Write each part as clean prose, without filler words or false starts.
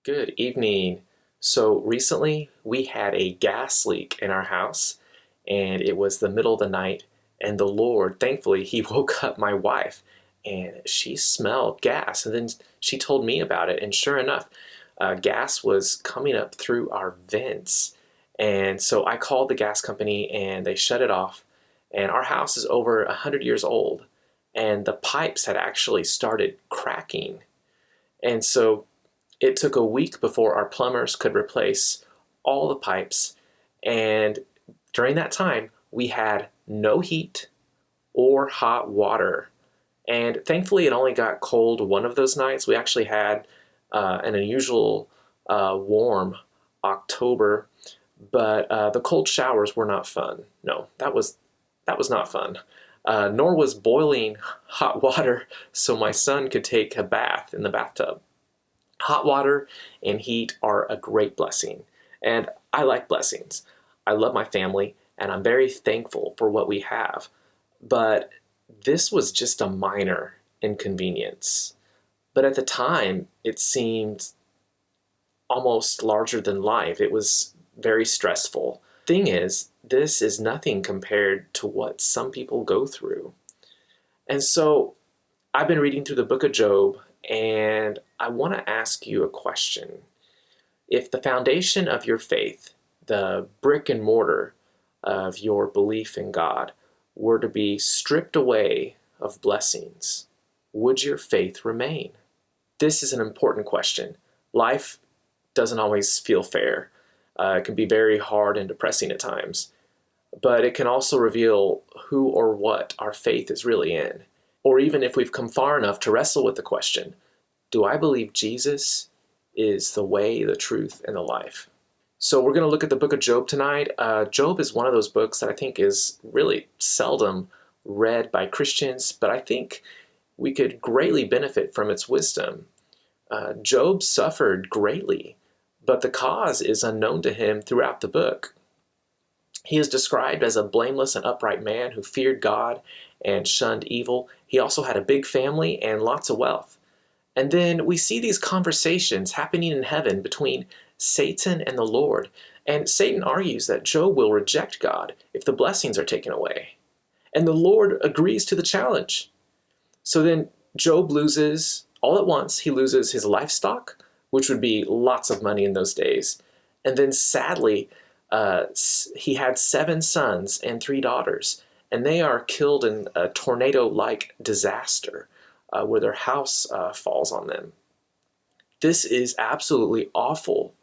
Good evening. So recently we had a gas leak in our house, and it was the middle of the night, and the Lord, thankfully, He woke up my wife, and she smelled gas. And then she told me about it, and sure enough, gas was coming up through our vents. And so I called the gas company, and they shut it off. And our house is over 100 years old, and the pipes had actually started cracking. And so it took a week before our plumbers could replace all the pipes. And during that time, we had no heat or hot water. And thankfully, it only got cold one of those nights. We actually had an unusual warm October, but the cold showers were not fun. No, that was not fun. Nor was boiling hot water so my son could take a bath in the bathtub. Hot water and heat are a great blessing, and I like blessings. I love my family, and I'm very thankful for what we have. But this was just a minor inconvenience. But at the time, it seemed almost larger than life. It was very stressful. Thing is, this is nothing compared to what some people go through. And so I've been reading through the book of Job, and I want to ask you a question. If the foundation of your faith, the brick and mortar of your belief in God, were to be stripped away of blessings, would your faith remain? This is an important question. Life doesn't always feel fair. It can be very hard and depressing at times, but it can also reveal who or what our faith is really in. Or even if we've come far enough to wrestle with the question, do I believe Jesus is the way, the truth, and the life? So we're going to look at the book of Job tonight. Job is one of those books that I think is really seldom read by Christians, but I think we could greatly benefit from its wisdom. Job suffered greatly, but the cause is unknown to him throughout the book. He is described as a blameless and upright man who feared God and shunned evil. He also had a big family and lots of wealth. And then we see these conversations happening in heaven between Satan and the Lord. And Satan argues that Job will reject God if the blessings are taken away. And the Lord agrees to the challenge. So then Job loses, all at once, he loses his livestock, which would be lots of money in those days. And then sadly, he had 7 sons and 3 daughters, and they are killed in a tornado-like disaster where their house falls on them. This is absolutely awful.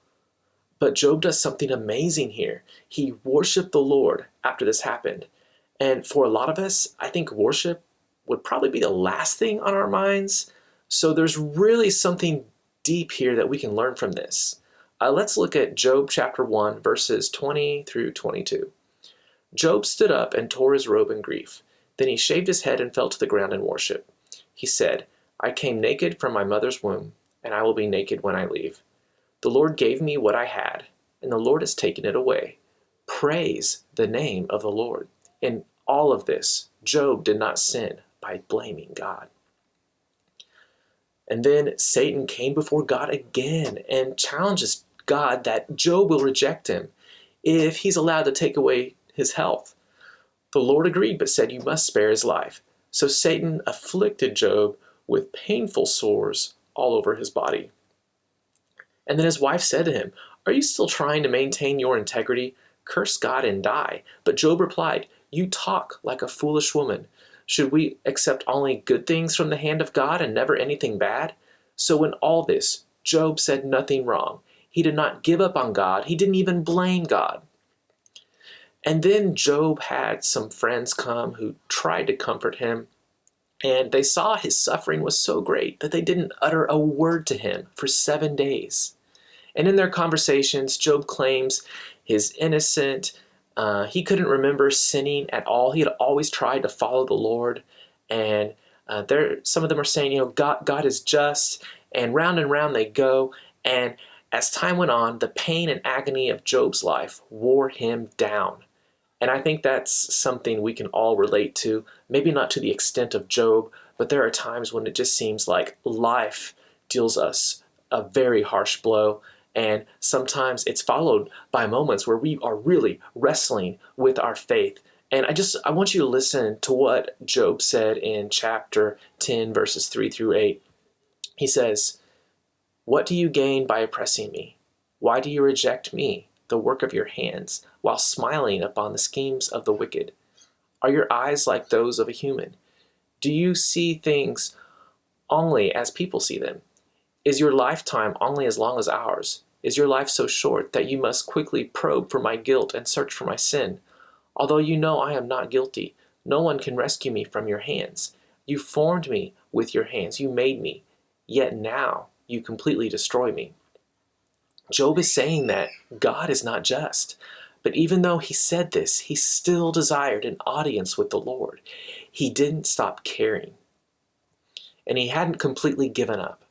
But Job does something amazing here. He worshiped the Lord after this happened. And for a lot of us, I think worship would probably be the last thing on our minds. So there's really something deep here that we can learn from this. Let's look at Job chapter 1, verses 20 through 22. Job stood up and tore his robe in grief. Then he shaved his head and fell to the ground in worship. He said, I came naked from my mother's womb, and I will be naked when I leave. The Lord gave me what I had, and the Lord has taken it away. Praise the name of the Lord. In all of this, Job did not sin by blaming God. And then Satan came before God again and challenges God that Job will reject him if he's allowed to take away his health. The Lord agreed but said, you must spare his life. So Satan afflicted Job with painful sores all over his body. And then his wife said to him, are you still trying to maintain your integrity? Curse God and die. But Job replied, you talk like a foolish woman. Should we accept only good things from the hand of God and never anything bad? So in all this, Job said nothing wrong. He did not give up on God. He didn't even blame God. And then Job had some friends come who tried to comfort him, and they saw his suffering was so great that they didn't utter a word to him for 7 days. And in their conversations, Job claims he's innocent. He couldn't remember sinning at all. He had always tried to follow the Lord. And some of them are saying, God is just, and round they go. And as time went on, the pain and agony of Job's life wore him down. And I think that's something we can all relate to, maybe not to the extent of Job, but there are times when it just seems like life deals us a very harsh blow, and sometimes it's followed by moments where we are really wrestling with our faith. And I want you to listen to what Job said in chapter 10, verses 3 through 8. He says, "What do you gain by oppressing me? Why do you reject me, the work of your hands, while smiling upon the schemes of the wicked? Are your eyes like those of a human? Do you see things only as people see them? Is your lifetime only as long as ours? Is your life so short that you must quickly probe for my guilt and search for my sin? Although you know I am not guilty, no one can rescue me from your hands. You formed me with your hands, you made me, yet now you completely destroy me." Job is saying that God is not just. But even though he said this, he still desired an audience with the Lord. He didn't stop caring. And he hadn't completely given up.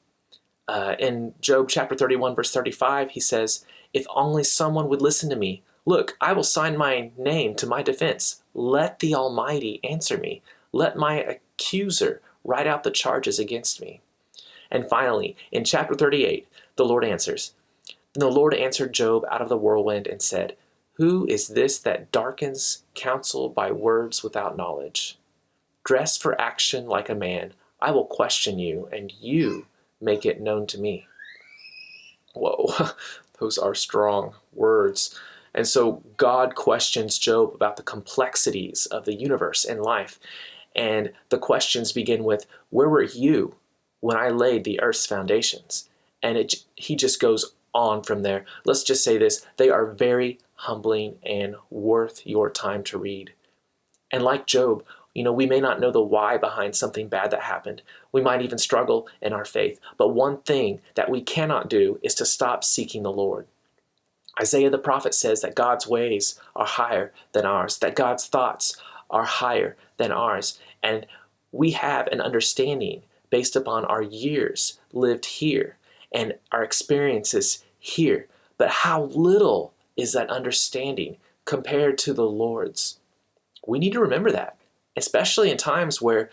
In Job chapter 31, verse 35, he says, "If only someone would listen to me. Look, I will sign my name to my defense. Let the Almighty answer me. Let my accuser write out the charges against me." And finally, in chapter 38, the Lord answers. "Then the Lord answered Job out of the whirlwind and said, 'Who is this that darkens counsel by words without knowledge? Dress for action like a man. I will question you, and you make it known to me.'" Whoa, those are strong words. And so God questions Job about the complexities of the universe and life. And the questions begin with, "Where were you when I laid the earth's foundations?" And he just goes on from there. Let's just say this: they are very humbling and worth your time to read. And like Job, we may not know the why behind something bad that happened. We might even struggle in our faith. But one thing that we cannot do is to stop seeking the Lord. Isaiah the prophet says that God's ways are higher than ours, that God's thoughts are higher than ours. And we have an understanding based upon our years lived here and our experiences here. But how little is that understanding compared to the Lord's? We need to remember that, especially in times where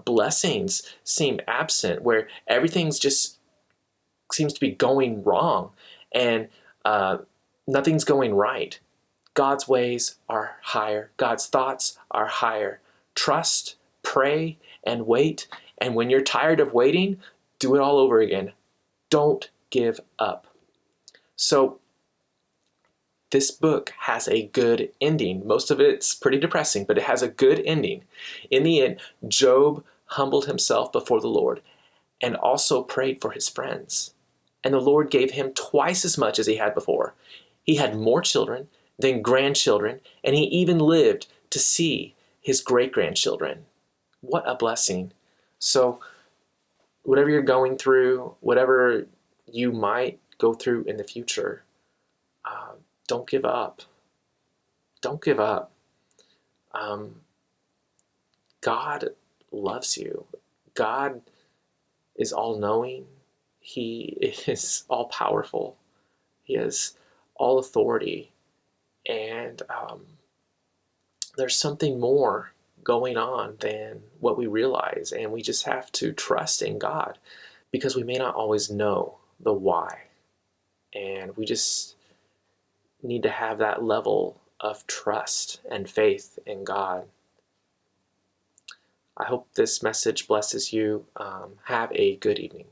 blessings seem absent, where everything's just seems to be going wrong and nothing's going right. God's ways are higher. God's thoughts are higher. Trust, pray, and wait. And when you're tired of waiting, do it all over again. Don't give up. So this book has a good ending. Most of it's pretty depressing, but it has a good ending. In the end, Job humbled himself before the Lord and also prayed for his friends. And the Lord gave him twice as much as he had before. He had more children than grandchildren, and he even lived to see his great-grandchildren. What a blessing. So whatever you're going through, whatever you might go through in the future, don't give up. Don't give up. God loves you. God is all-knowing. He is all-powerful. He has all authority. And there's something more going on than what we realize. And we just have to trust in God because we may not always know the why. And we just need to have that level of trust and faith in God. I hope this message blesses you. Have a good evening.